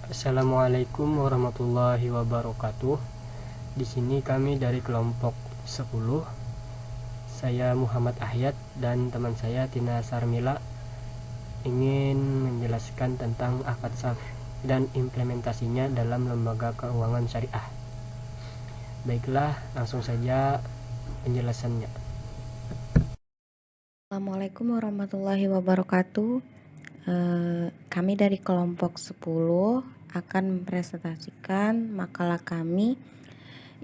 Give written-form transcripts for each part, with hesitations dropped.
Assalamualaikum warahmatullahi wabarakatuh. Di sini kami dari kelompok 10. Saya Muhammad Ahyat dan teman saya Tina Sarmila ingin menjelaskan tentang akad saf dan implementasinya dalam lembaga keuangan syariah. Baiklah, langsung saja penjelasannya. Assalamualaikum warahmatullahi wabarakatuh. Kami dari kelompok 10 akan mempresentasikan makalah kami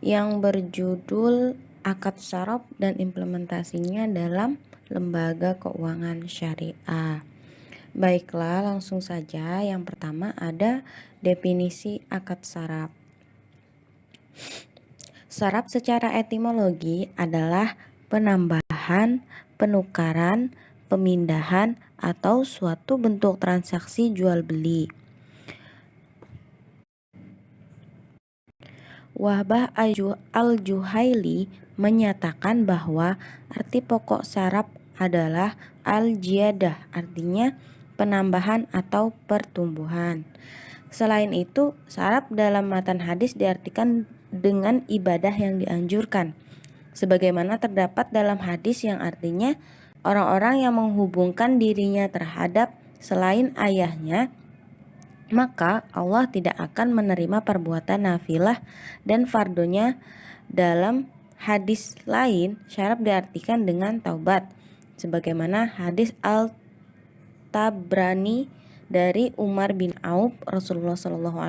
yang berjudul Akad Syaraf dan Implementasinya dalam Lembaga Keuangan Syariah. Baiklah, langsung saja. Yang pertama ada definisi akad syaraf. Syaraf secara etimologi adalah penambahan, penukaran, pemindahan, atau suatu bentuk transaksi jual beli. Wahbah al-Juhaili menyatakan bahwa arti pokok syaraf adalah al-jiyadah, artinya penambahan atau pertumbuhan. Selain itu, syaraf dalam matan hadis diartikan dengan ibadah yang dianjurkan, sebagaimana terdapat dalam hadis yang artinya orang-orang yang menghubungkan dirinya terhadap selain ayahnya, maka Allah tidak akan menerima perbuatan nafilah dan fardunya. Dalam hadis lain, syaraf diartikan dengan taubat, sebagaimana hadis Al-Tabrani dari Umar bin Auf. Rasulullah SAW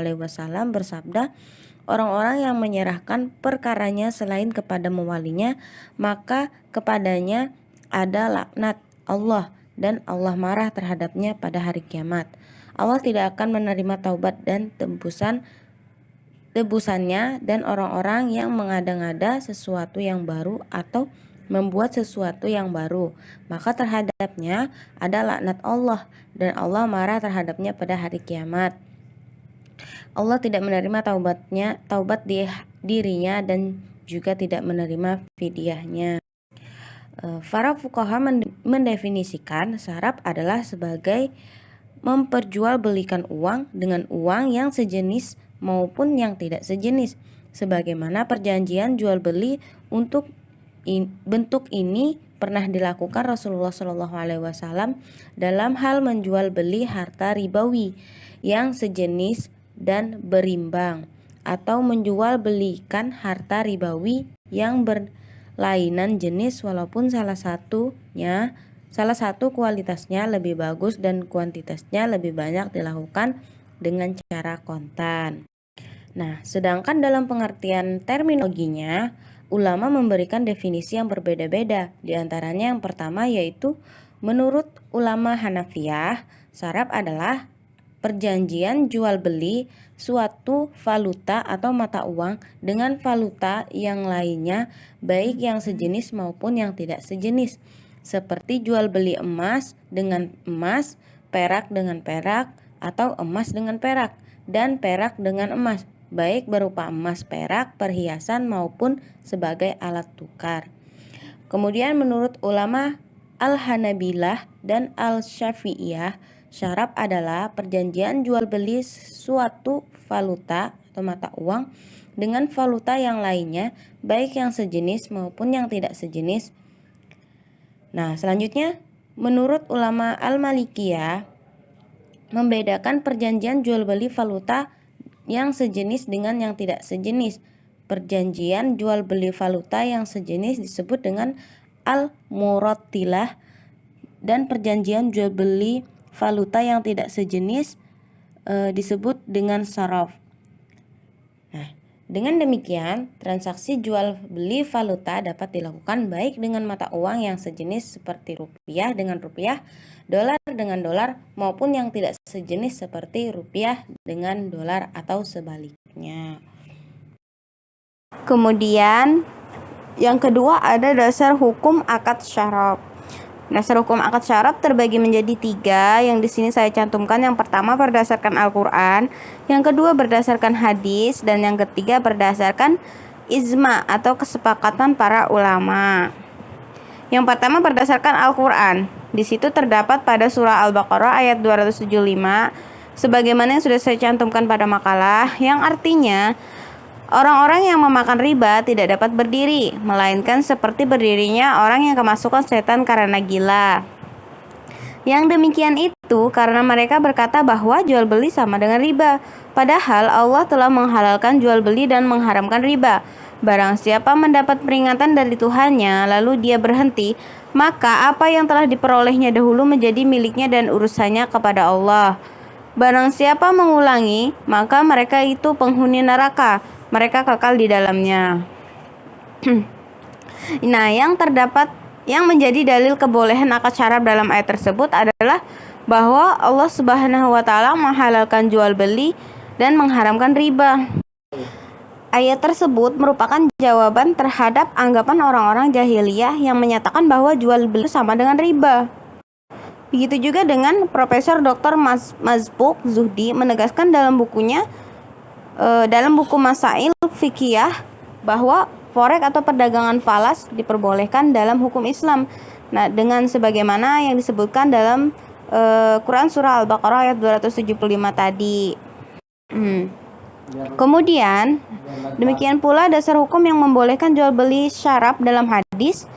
bersabda, orang-orang yang menyerahkan perkaranya selain kepada mewalinya, maka kepadanya ada laknat Allah dan Allah marah terhadapnya pada hari kiamat. Allah tidak akan menerima taubat dan tebusannya, dan orang-orang yang mengada-ngada sesuatu yang baru atau membuat sesuatu yang baru, maka terhadapnya ada laknat Allah dan Allah marah terhadapnya pada hari kiamat. Allah tidak menerima taubat dirinya dan juga tidak menerima fidyahnya. Para fuqaha mendefinisikan syaraf adalah sebagai memperjualbelikan uang dengan uang yang sejenis maupun yang tidak sejenis, sebagaimana perjanjian jual beli. Untuk bentuk ini pernah dilakukan Rasulullah SAW dalam hal menjual beli harta ribawi yang sejenis dan berimbang, atau menjual belikan harta ribawi yang berlainan jenis walaupun salah satu kualitasnya lebih bagus dan kuantitasnya lebih banyak dilakukan dengan cara kontan. Nah, sedangkan dalam pengertian terminologinya, ulama memberikan definisi yang berbeda-beda. Di antaranya yang pertama yaitu menurut ulama Hanafiyah, syaraf adalah perjanjian jual beli suatu valuta atau mata uang dengan valuta yang lainnya, baik yang sejenis maupun yang tidak sejenis, seperti jual beli emas dengan emas, perak dengan perak, atau emas dengan perak, dan perak dengan emas, baik berupa emas perak, perhiasan maupun sebagai alat tukar. Kemudian menurut ulama Al-Hanabilah dan Al-Syafi'iyah, syaraf adalah perjanjian jual beli suatu valuta atau mata uang dengan valuta yang lainnya, baik yang sejenis maupun yang tidak sejenis. Nah, selanjutnya menurut ulama Al-Malikiyah membedakan perjanjian jual beli valuta yang sejenis dengan yang tidak sejenis. Perjanjian jual beli valuta yang sejenis disebut dengan al-murattilah, dan perjanjian jual beli valuta yang tidak sejenis disebut dengan syaraf. Nah, dengan demikian, transaksi jual beli valuta dapat dilakukan baik dengan mata uang yang sejenis seperti rupiah dengan rupiah, dolar dengan dolar, maupun yang tidak sejenis seperti rupiah dengan dolar atau sebaliknya. Kemudian yang kedua ada dasar hukum akad syaraf. Dasar hukum akad syaraf terbagi menjadi 3 yang di sini saya cantumkan. Yang pertama berdasarkan Al-Quran, yang kedua berdasarkan hadis, dan yang ketiga berdasarkan ijma atau kesepakatan para ulama. Yang pertama berdasarkan Al-Quran. Di situ terdapat pada surah Al-Baqarah ayat 275, sebagaimana yang sudah saya cantumkan pada makalah, yang artinya orang-orang yang memakan riba tidak dapat berdiri, melainkan seperti berdirinya orang yang kemasukan setan karena gila. Yang demikian itu karena mereka berkata bahwa jual beli sama dengan riba, padahal Allah telah menghalalkan jual beli dan mengharamkan riba. Barang siapa mendapat peringatan dari Tuhannya, lalu dia berhenti, maka apa yang telah diperolehnya dahulu menjadi miliknya dan urusannya kepada Allah. Barang siapa mengulangi, maka mereka itu penghuni neraka, mereka kekal di dalamnya. Nah, yang menjadi dalil kebolehan akad syarab dalam ayat tersebut adalah bahwa Allah Subhanahu wa taala menghalalkan jual beli dan mengharamkan riba. Ayat tersebut merupakan jawaban terhadap anggapan orang-orang jahiliyah yang menyatakan bahwa jual beli sama dengan riba. Begitu juga dengan Profesor Dr. Mazbuk Zuhdi menegaskan dalam bukunya dalam buku Masail Fikiyah bahwa forex atau perdagangan falas diperbolehkan dalam hukum Islam. Nah, dengan sebagaimana yang disebutkan dalam Quran Surah Al-Baqarah ayat 275 tadi. Kemudian, demikian pula dasar hukum yang membolehkan jual beli syarab dalam hadis,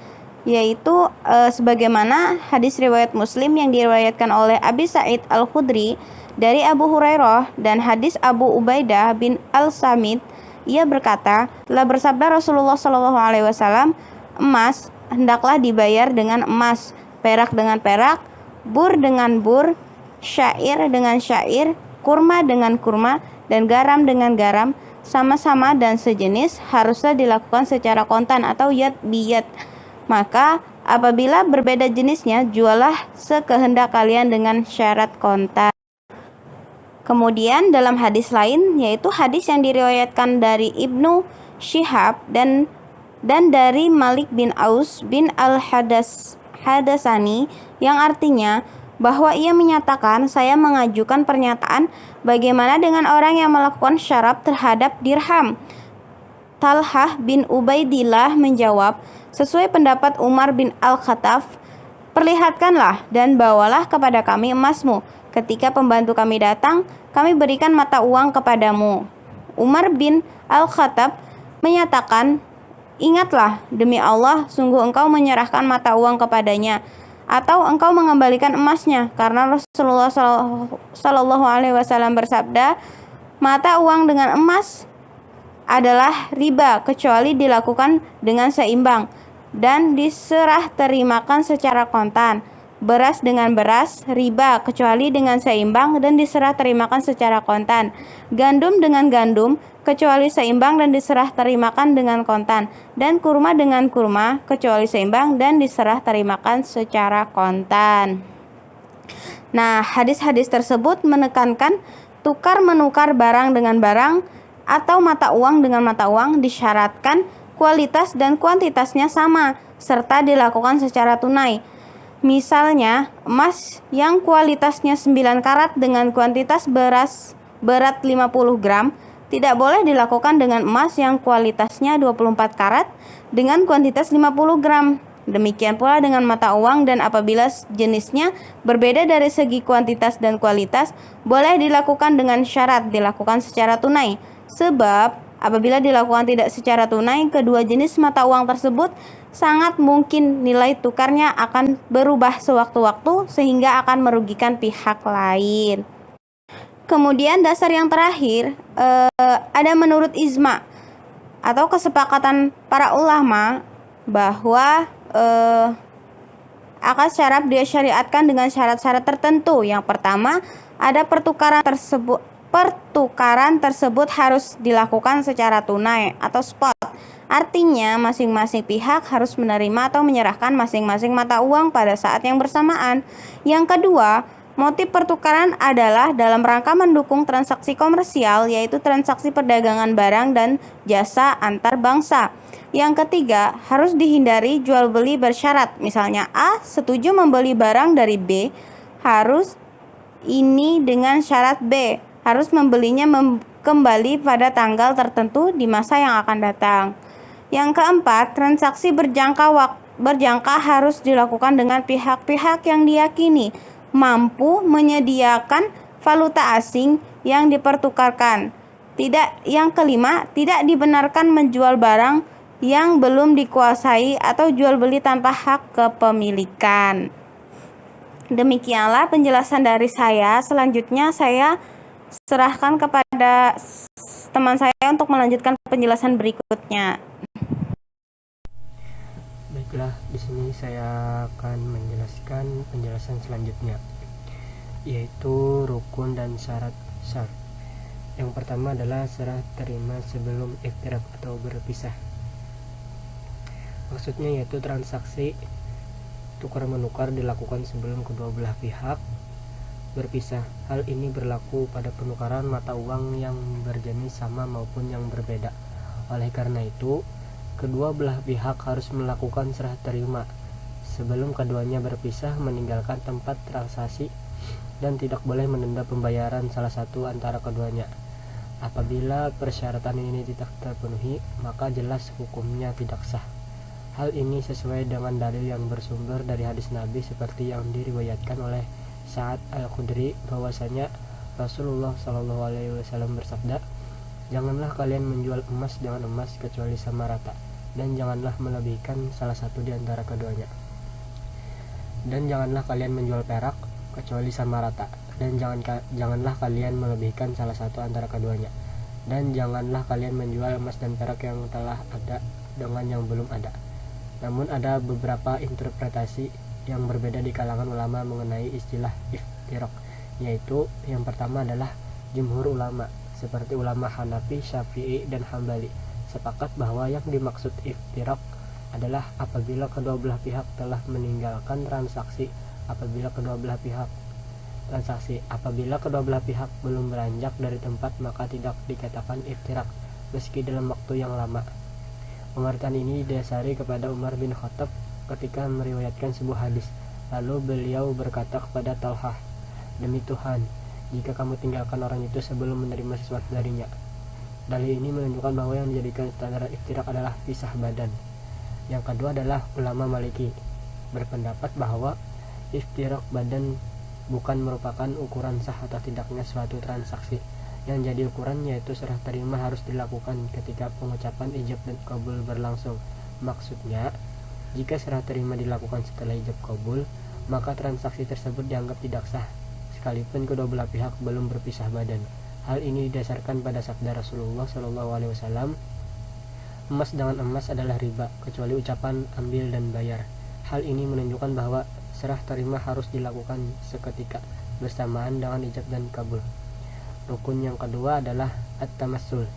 yaitu sebagaimana hadis riwayat Muslim yang diriwayatkan oleh Abi Sa'id Al-Khudri dari Abu Hurairah dan hadis Abu Ubaidah bin Al-Samit. Ia berkata, telah bersabda Rasulullah SAW, emas hendaklah dibayar dengan emas, perak dengan perak, bur dengan bur, syair dengan syair, kurma dengan kurma, dan garam dengan garam, sama-sama dan sejenis, haruslah dilakukan secara kontan atau yad biyad. Maka apabila berbeda jenisnya, jualah sekehendak kalian dengan syarat kontan. Kemudian dalam hadis lain, yaitu hadis yang diriwayatkan dari Ibnu Syihab dan dari Malik bin Aus bin Al-Hadasani, yang artinya bahwa ia menyatakan, saya mengajukan pernyataan bagaimana dengan orang yang melakukan syarab terhadap dirham. Talhah bin Ubaidillah menjawab, sesuai pendapat Umar bin Al-Khattab, perlihatkanlah dan bawalah kepada kami emasmu. Ketika pembantu kami datang, kami berikan mata uang kepadamu. Umar bin Al-Khattab menyatakan, ingatlah, demi Allah, sungguh engkau menyerahkan mata uang kepadanya, atau engkau mengembalikan emasnya, karena Rasulullah SAW bersabda, mata uang dengan emas adalah riba kecuali dilakukan dengan seimbang dan diserah terimakan secara kontan. Beras dengan beras, riba kecuali dengan seimbang dan diserah terimakan secara kontan. Gandum dengan gandum, kecuali seimbang dan diserah terimakan dengan kontan. Dan kurma dengan kurma, kecuali seimbang dan diserah terimakan secara kontan. Nah, hadis-hadis tersebut menekankan tukar menukar barang dengan barang atau mata uang dengan mata uang disyaratkan kualitas dan kuantitasnya sama, serta dilakukan secara tunai. Misalnya, emas yang kualitasnya 9 karat dengan kuantitas beras berat 50 gram tidak boleh dilakukan dengan emas yang kualitasnya 24 karat dengan kuantitas 50 gram. Demikian pula dengan mata uang, dan apabila jenisnya berbeda dari segi kuantitas dan kualitas, boleh dilakukan dengan syarat dilakukan secara tunai. Sebab apabila dilakukan tidak secara tunai, kedua jenis mata uang tersebut sangat mungkin nilai tukarnya akan berubah sewaktu-waktu sehingga akan merugikan pihak lain. Kemudian dasar yang terakhir ada menurut ijma atau kesepakatan para ulama bahwa akad syarab dia syariatkan dengan syarat-syarat tertentu. Yang pertama, ada pertukaran tersebut harus dilakukan secara tunai atau spot. Artinya masing-masing pihak harus menerima atau menyerahkan masing-masing mata uang pada saat yang bersamaan. Yang kedua, motif pertukaran adalah dalam rangka mendukung transaksi komersial, yaitu transaksi perdagangan barang dan jasa antar bangsa. Yang ketiga, harus dihindari jual beli bersyarat. Misalnya A setuju membeli barang dari B, harus ini dengan syarat B harus membelinya kembali pada tanggal tertentu di masa yang akan datang. Yang keempat, transaksi berjangka harus dilakukan dengan pihak-pihak yang diyakini mampu menyediakan valuta asing yang dipertukarkan. Yang kelima, tidak dibenarkan menjual barang yang belum dikuasai atau jual beli tanpa hak kepemilikan. Demikianlah penjelasan dari saya. Selanjutnya saya serahkan kepada teman saya untuk melanjutkan penjelasan berikutnya. Baiklah, di sini saya akan menjelaskan penjelasan selanjutnya, yaitu rukun dan syarat syar. Yang pertama adalah serah terima sebelum iftirak atau berpisah. Maksudnya yaitu transaksi tukar menukar dilakukan sebelum kedua belah pihak berpisah. Hal ini berlaku pada penukaran mata uang yang berjenis sama maupun yang berbeda. Oleh karena itu, kedua belah pihak harus melakukan serah terima sebelum keduanya berpisah meninggalkan tempat transaksi dan tidak boleh menunda pembayaran salah satu antara keduanya. Apabila persyaratan ini tidak terpenuhi, maka jelas hukumnya tidak sah. Hal ini sesuai dengan dalil yang bersumber dari hadis Nabi seperti yang diriwayatkan oleh Sa'ad Al-Khudri bahwasanya Rasulullah SAW bersabda, "Janganlah kalian menjual emas dengan emas kecuali sama rata, dan janganlah melebihkan salah satu di antara keduanya. Dan janganlah kalian menjual perak kecuali sama rata, dan janganlah kalian melebihkan salah satu antara keduanya. Dan janganlah kalian menjual emas dan perak yang telah ada dengan yang belum ada." Namun ada beberapa interpretasi yang berbeda di kalangan ulama mengenai istilah iftirak, yaitu yang pertama adalah jumhur ulama seperti ulama Hanafi, Syafi'i, dan Hambali sepakat bahwa yang dimaksud iftirak adalah apabila kedua belah pihak telah meninggalkan transaksi. Apabila kedua belah pihak belum beranjak dari tempat, maka tidak dikatakan iftirak meski dalam waktu yang lama. Pengertian ini didasari kepada Umar bin Khattab ketika meriwayatkan sebuah hadis. Lalu beliau berkata kepada Talhah, "Demi Tuhan, jika kamu tinggalkan orang itu sebelum menerima sesuatu darinya." Dalil ini menunjukkan bahwa yang dijadikan standar iftirak adalah pisah badan. Yang kedua adalah ulama Maliki, berpendapat bahwa iftirak badan bukan merupakan ukuran sah atau tidaknya suatu transaksi. Yang jadi ukuran yaitu serah terima harus dilakukan ketika pengucapan ijab dan qabul berlangsung. Maksudnya, jika serah terima dilakukan setelah ijab qabul, maka transaksi tersebut dianggap tidak sah sekalipun kedua belah pihak belum berpisah badan. Hal ini didasarkan pada sabda Rasulullah SAW, "Emas dengan emas adalah riba kecuali ucapan ambil dan bayar." Hal ini menunjukkan bahwa serah terima harus dilakukan seketika bersamaan dengan ijab dan kabul. Rukun yang kedua adalah at-tamassul,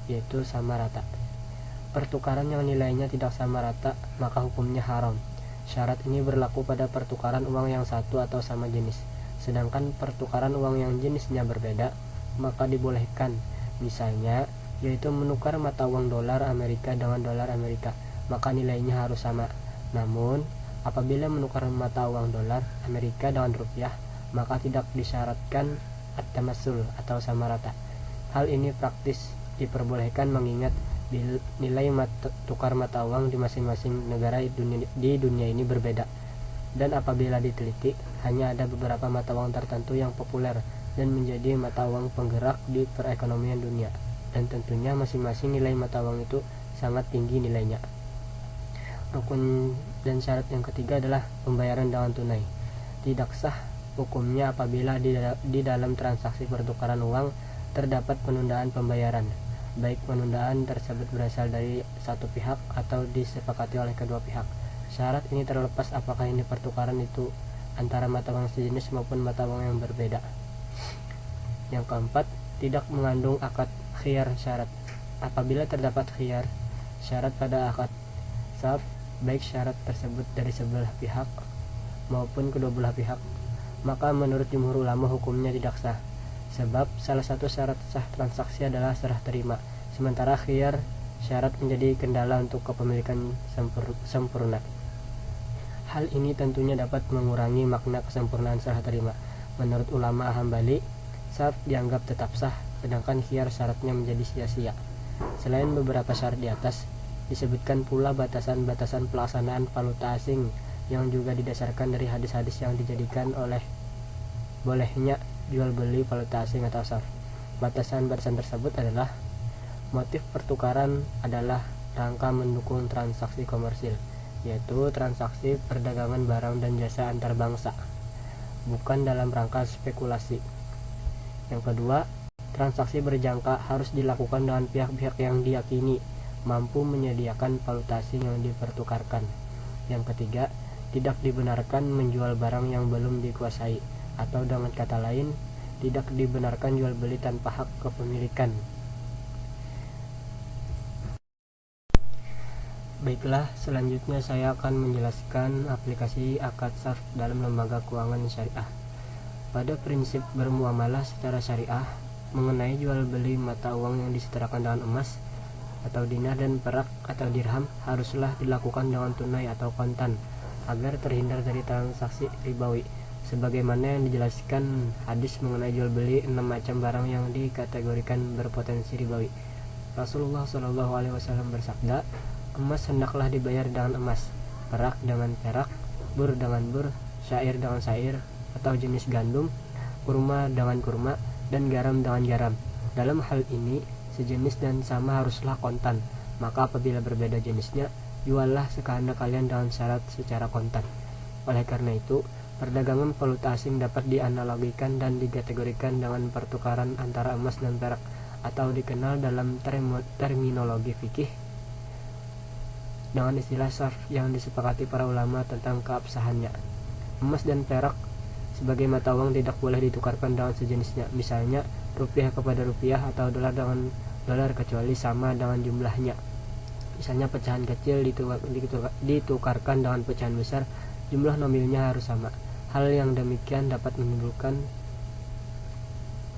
yaitu sama rata. Pertukaran yang nilainya tidak sama rata maka hukumnya haram. Syarat ini berlaku pada pertukaran uang yang satu atau sama jenis. Sedangkan pertukaran uang yang jenisnya berbeda maka dibolehkan. Misalnya, yaitu menukar mata uang dolar Amerika dengan dolar Amerika, maka nilainya harus sama. Namun, apabila menukar mata uang dolar Amerika dengan rupiah, maka tidak disyaratkan at-tamassul atau sama rata. Hal ini praktis diperbolehkan mengingat nilai tukar mata uang di masing-masing negara di dunia ini berbeda. Dan apabila diteliti, hanya ada beberapa mata uang tertentu yang populer dan menjadi mata uang penggerak di perekonomian dunia. Dan tentunya masing-masing nilai mata uang itu sangat tinggi nilainya. Rukun dan syarat yang ketiga adalah pembayaran dengan tunai. Tidak sah hukumnya apabila di dalam transaksi pertukaran uang terdapat penundaan pembayaran, baik penundaan tersebut berasal dari satu pihak atau disepakati oleh kedua pihak. Syarat ini terlepas apakah ini pertukaran itu antara mata uang sejenis maupun mata uang yang berbeda. Yang keempat, tidak mengandung akad khiyar syarat. Apabila terdapat khiyar syarat pada akad sab, baik syarat tersebut dari sebelah pihak maupun kedua belah pihak, maka menurut jumhur ulama hukumnya tidak sah. Sebab salah satu syarat sah transaksi adalah serah terima, sementara khiyar syarat menjadi kendala untuk kepemilikan sempurna. Hal ini tentunya dapat mengurangi makna kesempurnaan serah terima. Menurut ulama Hambali, syarat dianggap tetap sah, sedangkan khiyar syaratnya menjadi sia-sia. Selain beberapa syarat di atas, disebutkan pula batasan-batasan pelaksanaan valuta asing yang juga didasarkan dari hadis-hadis yang dijadikan oleh bolehnya jual beli valuta asing atau SAF. Batasan-batasan tersebut adalah motif pertukaran adalah rangka mendukung transaksi komersil, yaitu transaksi perdagangan barang dan jasa antar bangsa, bukan dalam rangka spekulasi. Yang kedua, transaksi berjangka harus dilakukan dengan pihak-pihak yang diyakini mampu menyediakan valuta asing yang dipertukarkan. Yang ketiga, tidak dibenarkan menjual barang yang belum dikuasai, atau dengan kata lain, tidak dibenarkan jual beli tanpa hak kepemilikan. Baiklah, selanjutnya saya akan menjelaskan aplikasi akad SAF dalam lembaga keuangan syariah. Pada prinsip bermuamalah secara syariah mengenai jual beli mata uang yang disetarakan dengan emas atau dinar dan perak atau dirham haruslah dilakukan dengan tunai atau kontan agar terhindar dari transaksi ribawi, sebagaimana yang dijelaskan hadis mengenai jual beli 6 macam barang yang dikategorikan berpotensi ribawi. Rasulullah SAW bersabda, emas hendaklah dibayar dengan emas, perak dengan perak, bur dengan bur, syair dengan syair atau jenis gandum, kurma dengan kurma, dan garam dengan garam. Dalam hal ini, sejenis dan sama haruslah kontan, maka apabila berbeda jenisnya, juallah sekehendak kalian dengan syarat secara kontan. Oleh karena itu, perdagangan valuta asing dapat dianalogikan dan dikategorikan dengan pertukaran antara emas dan perak, atau dikenal dalam terminologi fikih dengan istilah SAF yang disepakati para ulama tentang keabsahannya. Emas dan perak sebagai mata uang tidak boleh ditukarkan dengan sejenisnya, misalnya rupiah kepada rupiah atau dolar dengan dolar kecuali sama dengan jumlahnya. Misalnya pecahan kecil ditukarkan dengan pecahan besar, jumlah nominalnya harus sama. Hal yang demikian dapat menimbulkan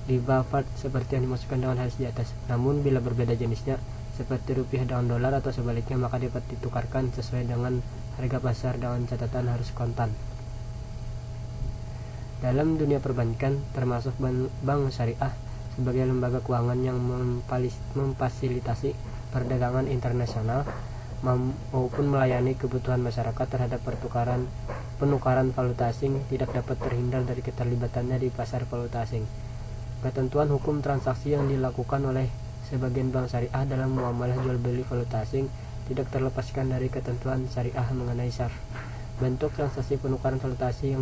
riba fard seperti yang dimasukkan dengan hadis di atas. Namun bila berbeda jenisnya, seperti rupiah dengan dolar atau sebaliknya, maka dapat ditukarkan sesuai dengan harga pasar dengan catatan harus kontan. Dalam dunia perbankan, termasuk bank syariah sebagai lembaga keuangan yang memfasilitasi perdagangan internasional maupun melayani kebutuhan masyarakat terhadap penukaran valuta asing, tidak dapat terhindar dari keterlibatannya di pasar valuta asing. Ketentuan hukum transaksi yang dilakukan oleh sebagian bank syariah dalam muamalah jual beli valuta asing tidak terlepaskan dari ketentuan syariah mengenai SAF. Bentuk transaksi penukaran valuta asing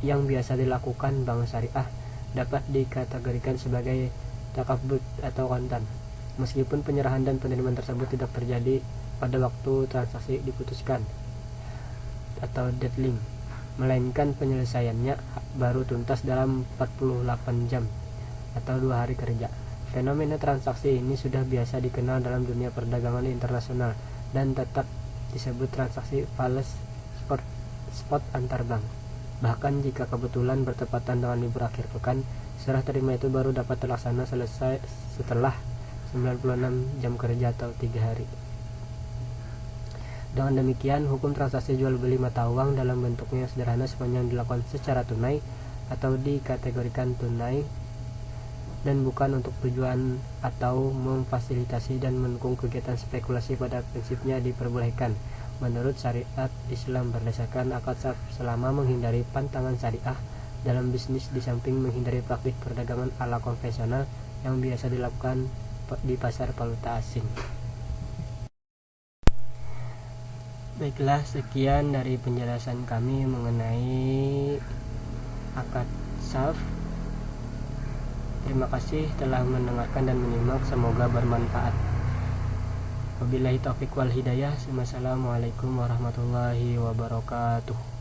yang biasa dilakukan bank syariah dapat dikategorikan sebagai takabut atau kontan, meskipun penyerahan dan penerimaan tersebut tidak terjadi pada waktu transaksi diputuskan atau deadline, melainkan penyelesaiannya baru tuntas dalam 48 jam atau 2 hari kerja. Fenomena transaksi ini sudah biasa dikenal dalam dunia perdagangan internasional dan tetap disebut transaksi fales spot antar bank. Bahkan jika kebetulan bertepatan dengan libur akhir pekan, serah terima itu baru dapat terlaksana selesai setelah 96 jam kerja atau 3 hari. Dengan demikian, hukum transaksi jual beli mata uang dalam bentuknya sederhana sepanjang dilakukan secara tunai atau dikategorikan tunai dan bukan untuk tujuan atau memfasilitasi dan mendukung kegiatan spekulasi pada prinsipnya diperbolehkan menurut syariat Islam berdasarkan akad SAF selama menghindari pantangan syariah dalam bisnis di samping menghindari praktik perdagangan ala konvensional yang biasa dilakukan di pasar valuta asing. Baiklah, sekian dari penjelasan kami mengenai akad SAF. Terima kasih telah mendengarkan dan menyimak, semoga bermanfaat. Wabillahi taufiq wal hidayah. Wassalamualaikum warahmatullahi wabarakatuh.